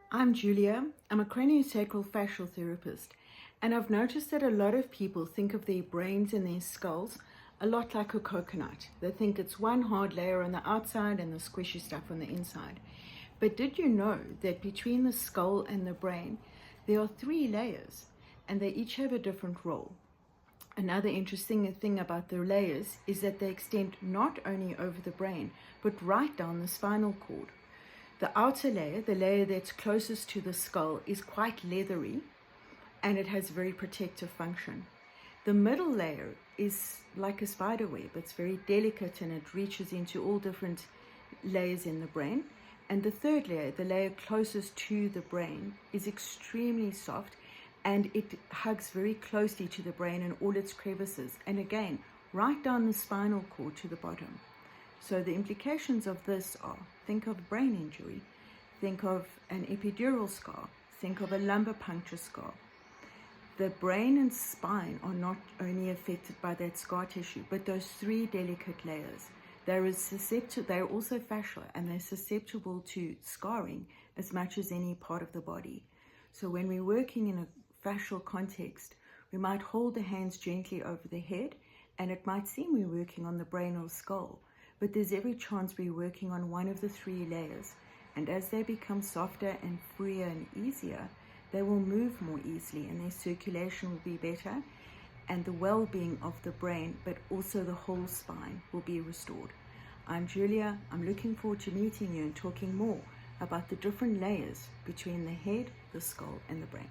I'm Julia. I'm a CranioSacralFascial Therapist, and I've noticed that a lot of people think of their brains and their skulls a lot like a coconut. They think it's one hard layer on the outside and the squishy stuff on the inside. But did you know that between the skull and the brain, there are 3 layers, and they each have a different role? Another interesting thing about the layers is that they extend not only over the brain, but right down the spinal cord. The outer layer, the layer that's closest to the skull, is quite leathery and it has very protective function. The middle layer is like a spider web. It's very delicate and it reaches into all different layers in the brain. And the third layer, the layer closest to the brain, is extremely soft and it hugs very closely to the brain and all its crevices. And again, right down the spinal cord to the bottom. So the implications of this are, think of brain injury, think of an epidural scar, think of a lumbar puncture scar. The brain and spine are not only affected by that scar tissue, but those 3 delicate layers. They're also fascial and they're susceptible to scarring as much as any part of the body. So when we're working in a fascial context, we might hold the hands gently over the head and it might seem we're working on the brain or skull. But there's every chance we're working on one of the 3 layers. And as they become softer and freer and easier, they will move more easily and their circulation will be better and the well-being of the brain, but also the whole spine, will be restored. I'm Julia. I'm looking forward to meeting you and talking more about the different layers between the head, the skull, and the brain.